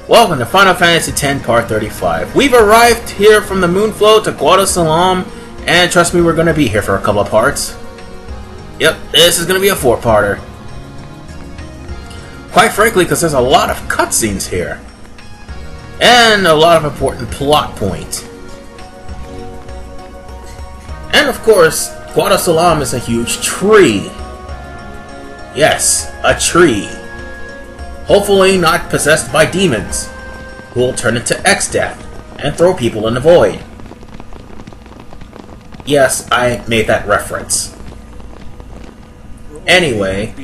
Welcome to Final Fantasy X Part 35. We've arrived here from the Moonflow to Guadosalam, and trust me, we're going to be here for a couple of parts. Yep, this is going to be a 4-parter. Quite frankly, because there's a lot of cutscenes here. And a lot of important plot points. And of course, Guadosalam is a huge tree. Yes, a tree. Hopefully not possessed by demons, who will turn into X-Death and throw people in the void. Yes, I made that reference. Anyway,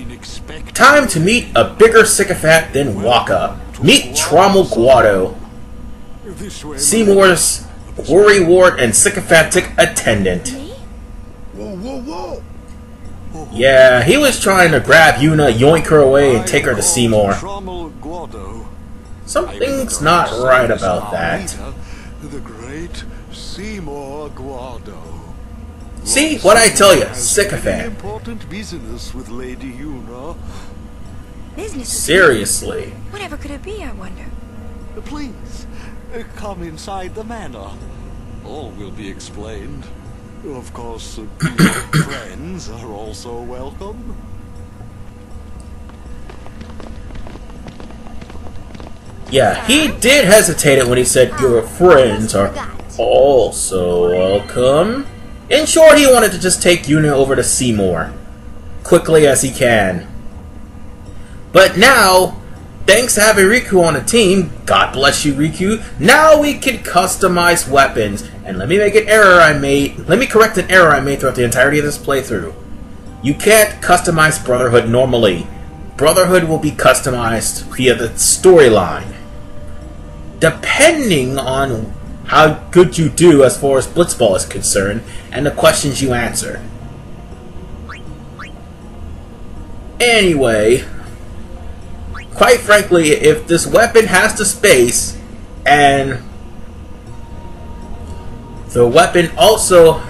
time to meet a bigger sycophant than Waka. Meet Tromell Guado, Seymour's worrywart and sycophantic attendant. Yeah, he was trying to grab Yuna, yoink her away, and take her to Seymour. Something's not right about that. The great Seymour Guado. See, what I tell you, sycophant. Important business with Lady Yuna. Business? Seriously. Whatever could it be, I wonder? Please, come inside the manor. All will be explained. Of course, your friends are also welcome. Yeah, he did hesitate when he said your friends are also welcome. In short, he wanted to just take Yuna over to Seymour quickly as he can. But now, thanks to having Riku on the team, God bless you, Riku, now we can customize weapons. And let me correct an error I made throughout the entirety of this playthrough. You can't customize Brotherhood normally. Brotherhood will be customized via the storyline, depending on how good you do as far as Blitzball is concerned, and the questions you answer. Anyway, quite frankly, if this weapon has the space, and the weapon also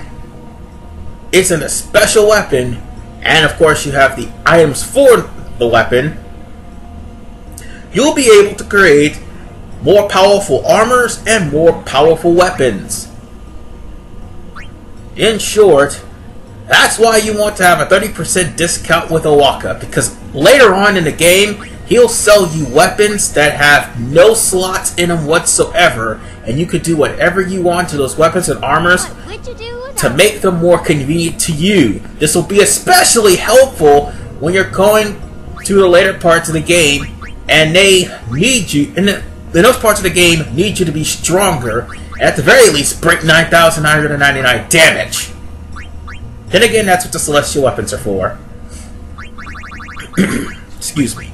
isn't a special weapon, and of course you have the items for the weapon, you'll be able to create more powerful armors and more powerful weapons. In short, that's why you want to have a 30% discount with Owaka, because later on in the game, he'll sell you weapons that have no slots in them whatsoever, and you could do whatever you want to those weapons and armors to make them more convenient to you. This will be especially helpful when you're going to the later parts of the game, and they need you, and those parts of the game need you to be stronger, and at the very least break 9,999 damage. Then again, that's what the celestial weapons are for. Excuse me.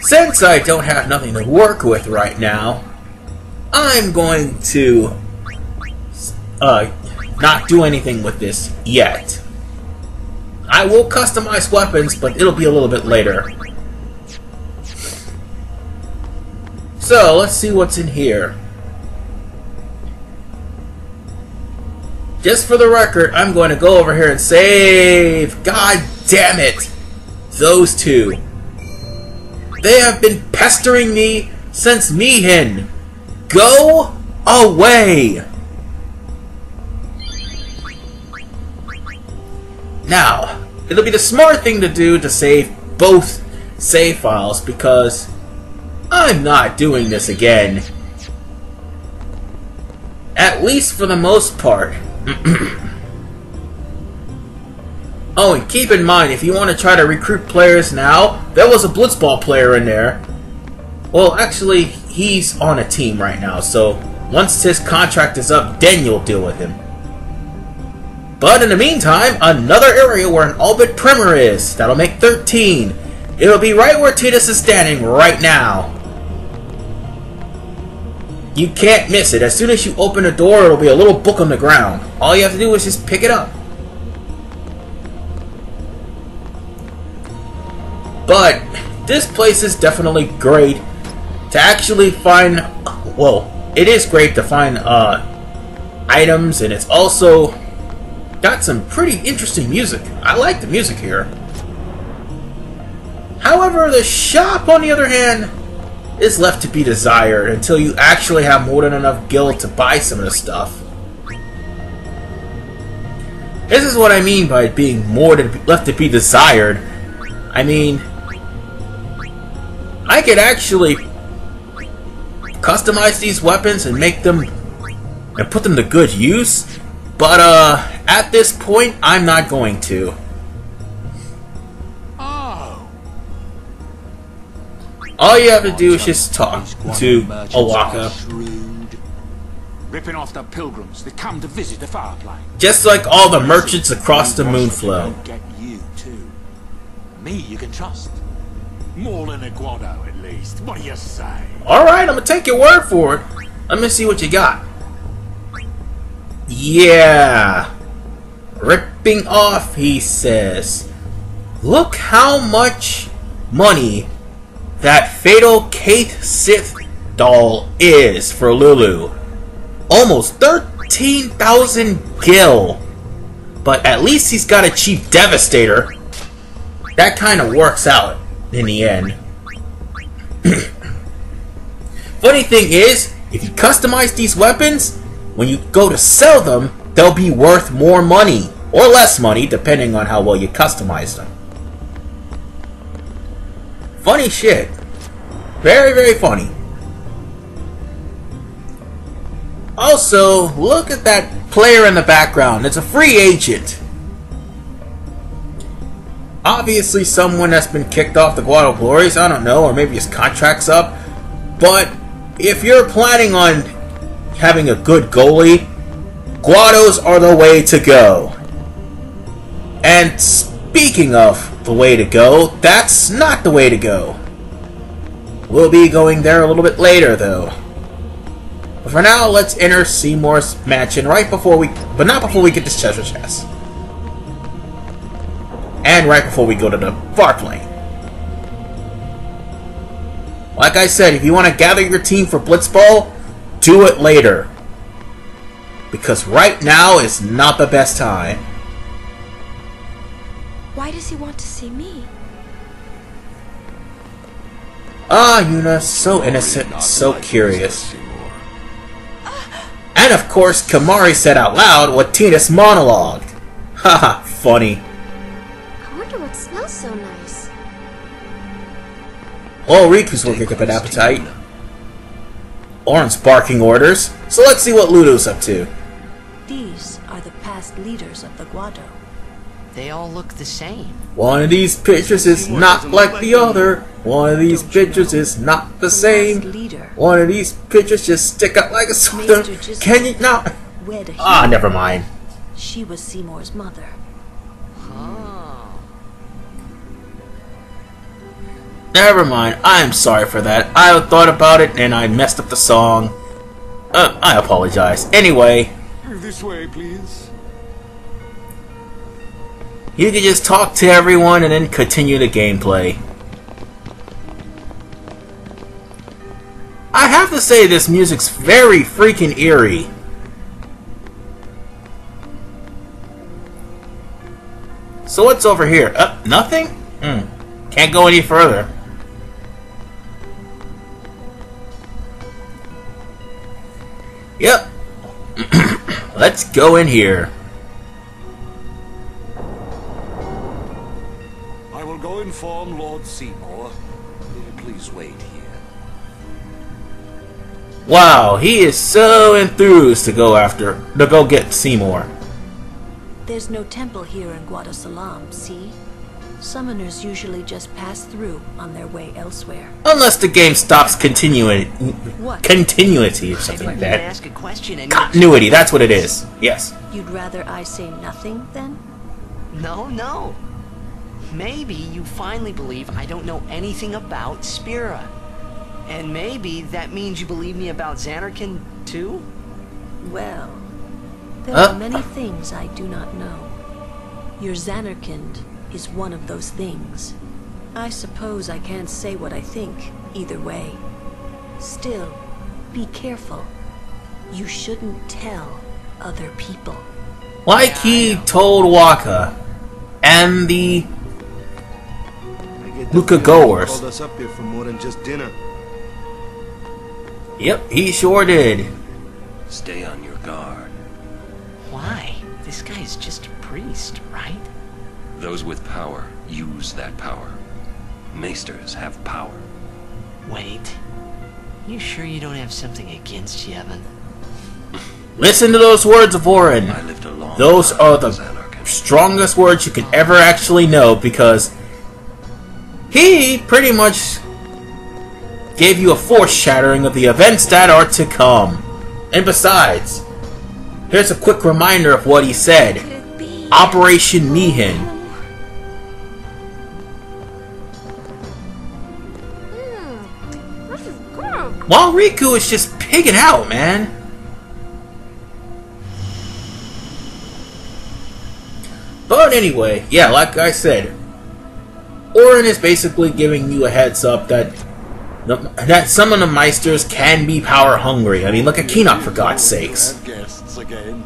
Since I don't have nothing to work with right now, I'm going to not do anything with this yet. I will customize weapons, but it'll be a little bit later. So, let's see what's in here. Just for the record, I'm going to go over here and save. God damn it! Those two. They have been pestering me since Mihin. Go away! Now, it'll be the smart thing to do to save both save files, because I'm not doing this again. At least for the most part. Oh, and keep in mind, if you want to try to recruit players now, there was a Blitzball player in there. Well, actually, he's on a team right now, so once his contract is up, then you'll deal with him. But in the meantime, another area where an Albert Primer is. That'll make 13. It'll be right where Tidus is standing right now. You can't miss it. As soon as you open the door, it'll be a little book on the ground. All you have to do is just pick it up. But this place is definitely great to actually find. Well, it is great to find items, and it's also got some pretty interesting music. I like the music here. However, the shop, on the other hand, is left to be desired until you actually have more than enough gil to buy some of the stuff. This is what I mean by being more than left to be desired. I mean, I could actually customize these weapons and make them and put them to good use, but at this point I'm not going to. All you have to do is just talk to Owaka. Ripping off the pilgrims that come to visit the fireplace. Just like all the merchants across the moonflow. Get you too. Me you can trust. More than a Guado at least. What do you say? Alright, I'm gonna take your word for it. Let me see what you got. Yeah. Ripping off, he says. Look how much money that Fatal Kaith Sith doll is for Lulu. Almost 13,000 gil. But at least he's got a cheap Devastator. That kind of works out in the end. Funny thing is, if you customize these weapons, when you go to sell them, they'll be worth more money. Or less money, depending on how well you customize them. Funny shit. Very, very funny. Also, look at that player in the background. It's a free agent. Obviously someone that's been kicked off the Guado Glories, I don't know, or maybe his contract's up. But if you're planning on having a good goalie, Guados are the way to go. And speaking of the way to go, that's not the way to go. We'll be going there a little bit later, though. But for now, let's enter Seymour's mansion but not before we get this treasure chest. And right before we go to the far plane. Like I said, if you want to gather your team for Blitzball, do it later. Because right now is not the best time. Why does he want to see me? Ah, Yuna, so innocent, so curious. And of course, Kamari said out loud what Tina's monologued. Haha, funny. I wonder what smells so nice. Well, Riku's working up an appetite. Oren's barking orders. So let's see what Ludo's up to. These are the past leaders of the Guado. They all look the same. One of these pictures is not like the other. One of these pictures is not the same. One of these pictures just stick out like a sore thumb. Can you not? Ah, never mind. She was Seymour's mother. Never mind. I'm sorry for that. I thought about it and I messed up the song. I apologize. Anyway. This way, please. You can just talk to everyone and then continue the gameplay. I have to say this music's very freaking eerie. So what's over here? Nothing? Can't go any further. Yep. Let's go in here. I will go inform Lord Seymour. Please wait here. Wow, he is so enthused to go get Seymour. There's no temple here in Guadosalam, see? Summoners usually just pass through on their way elsewhere. Unless the game stops continuity or something like that. Ask a question and Continuity, that's what it is. Yes. You'd rather I say nothing, then? No. Maybe you finally believe I don't know anything about Spira. And maybe that means you believe me about Zanarkand, too? Well, there are many things I do not know. Your Zanarkand is one of those things. I suppose I can't say what I think, either way. Still, be careful. You shouldn't tell other people. Like he told Waka and the Luka goers. Called us up here for more than just dinner. Yep, he sure did. Stay on your guard. Why? This guy's just a priest, right? Those with power use that power. Maesters have power. Wait. You sure you don't have something against Yevon? Listen to those words of Orin. I lived a long Those time are with the Zanarkand. strongest words you can ever actually know, because he pretty much gave you a foreshadowing of the events that are to come. And besides, here's a quick reminder of what he said. Operation Mihin. This is good. While Riku is just pigging out, man. But anyway, yeah, like I said, Orin is basically giving you a heads up that some of the Meisters can be power hungry. I mean, look at Keenock, for God's sakes. Have guests again.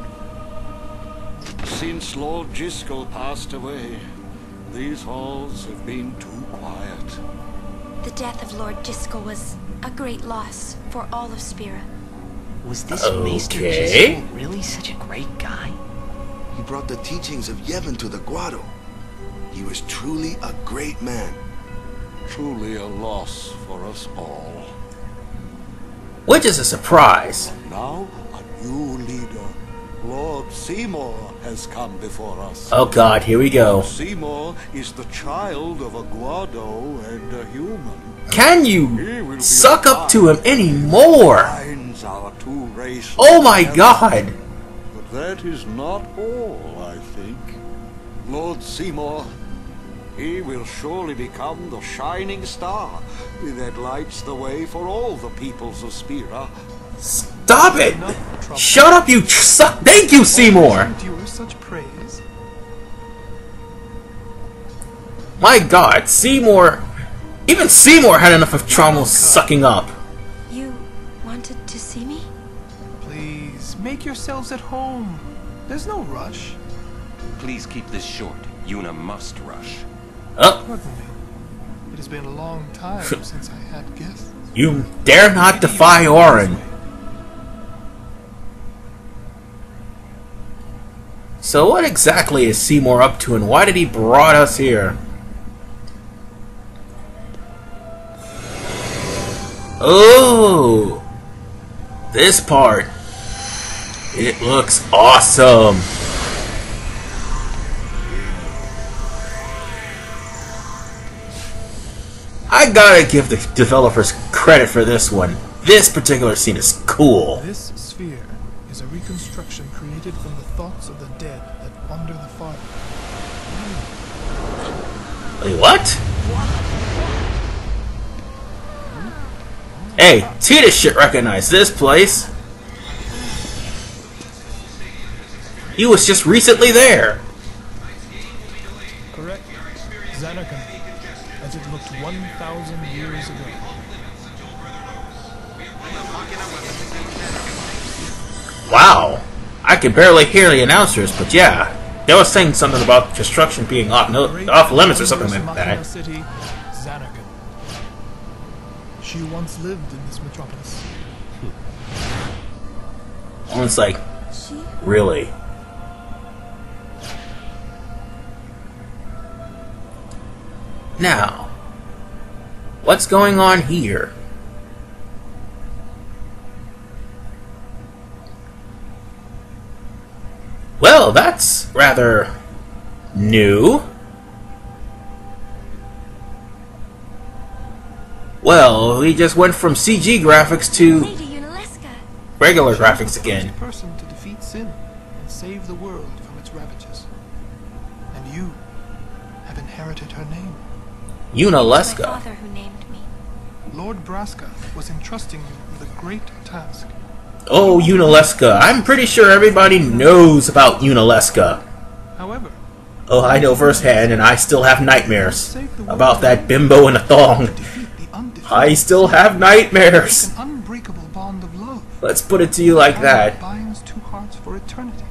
Since Lord Jiskel passed away, these halls have been too quiet. The death of Lord Jiskel was a great loss for all of Spira. Was this Maester Okay. Jiskel really such a great guy? He brought the teachings of Yevon to the Guado. He was truly a great man. Truly a loss for us all. Which is a surprise. Now, a new leader, Lord Seymour, has come before us. Oh god, here we go. Seymour is the child of a Guado and a human. Can you suck up to him anymore? Binds our two races Oh my together. god. But that is not all, I think. Lord Seymour, he will surely become the shining star that lights the way for all the peoples of Spira. Stop it! Shut up, you suck! Thank you, Seymour! Endure such praise. My god, Seymour... Even Seymour had enough of Tromell sucking up. You wanted to see me? Please, make yourselves at home. There's no rush. Please keep this short. Yuna must rush. Oh, Pardon me. It has been a long time since I had guests. you dare not defy Orin. So what exactly is Seymour up to, and why did he brought us here? Oh! This part. It looks awesome. I gotta give the developers credit for this one. This particular scene is cool. This sphere is a reconstruction created from the thoughts of the dead that wander the far. Wait, what? Hey, Tita should recognize this place. He was just recently there. Correct. Zanarkand, as it looked 1,000 years ago. Wow. I can barely hear the announcers, but yeah. They were saying something about construction being off limits or something like that. City, Zanarkand. She once lived in this metropolis. I was like, really? Now, what's going on here? Well, that's rather new. Well, we just went from CG graphics to Lady Yunaleska. regular She was graphics the again. first person to defeat sin and save the world from its ravages. And you have inherited her name. My Yunaleska. father who named me. Lord Braska was entrusting you with a great task. Oh, Yunaleska. I'm pretty sure everybody knows about Yunaleska. However, Oh, I know firsthand, and I still have nightmares about that bimbo in a thong. defeat the undefeated. I still have nightmares. An unbreakable bond of love. Let's put it to you like that. Binds two hearts for eternity.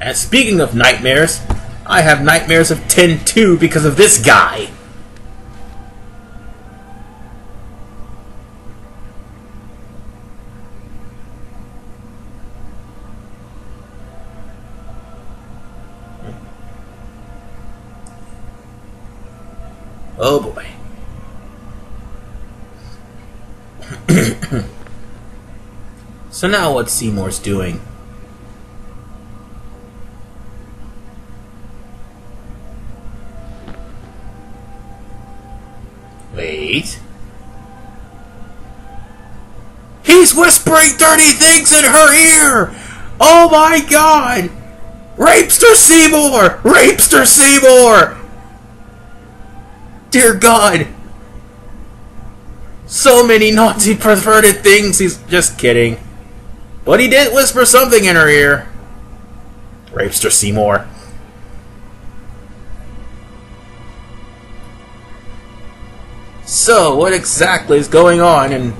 And speaking of nightmares, I have nightmares of 10-2 because of this guy. Oh boy. So now what Seymour's doing? Wait. He's whispering dirty things in her ear! Oh my god! Rapester Seymour! Rapester Seymour! Dear God! So many Nazi perverted things, he's just kidding. But he did whisper something in her ear. Rapester Seymour. So, what exactly is going on, and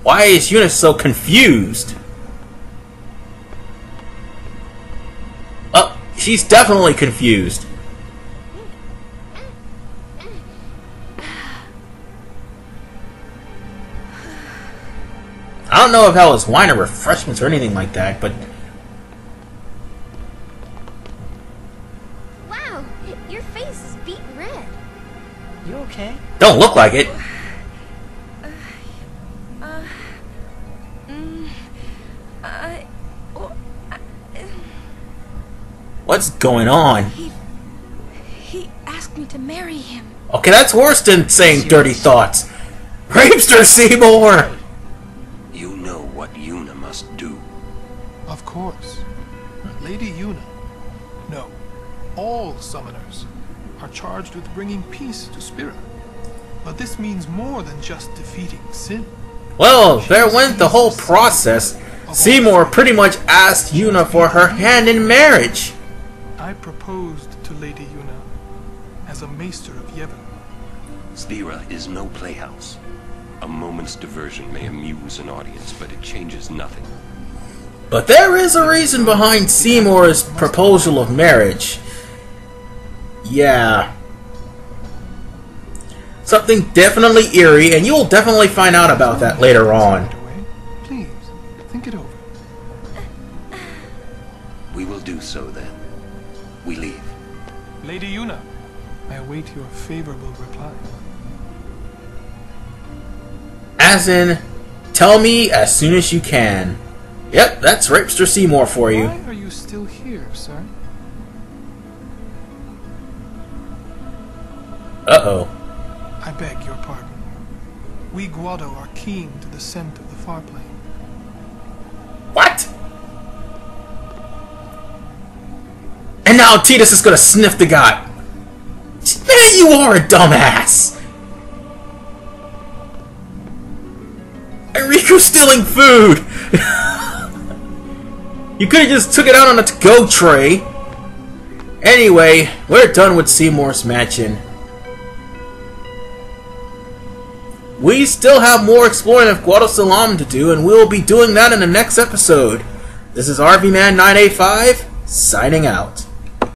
why is Yuna so confused? Oh, she's definitely confused. I don't know if that was wine or refreshments or anything like that, but... Wow, your face is beaten red. You okay? Don't look like it. What's going on? He asked me to marry him. Okay, that's worse than saying dirty thoughts. Rapester Seymour! You know what Yuna must do. Of course. Lady Yuna. No. All summoners are charged with bringing peace to Spira. But this means more than just defeating sin. Well, there went the whole process. Seymour pretty much asked Yuna for her hand in marriage. I proposed to Lady Yuna as a maester of Yevon. Spira is no playhouse. A moment's diversion may amuse an audience, but it changes nothing. But there is a reason behind Seymour's proposal of marriage. Yeah. Something definitely eerie, and you'll definitely find out about that later on. Please, think it over. We will do so then. We leave. Lady Yuna, I await your favorable reply. As in, tell me as soon as you can. Yep, that's Rapester Seymour for you. Why are you still here, sir? Uh-oh. I beg your pardon. We Guado are keen to the scent of the far plane. What? And now Titus is gonna sniff the guy. Man, you are a dumbass! Enrico's stealing food! You could've just took it out on a to-go tray. Anyway, we're done with Seymour's mansion. We still have more exploring of Guadosalam to do, and we'll be doing that in the next episode. This is RVMan985, signing out.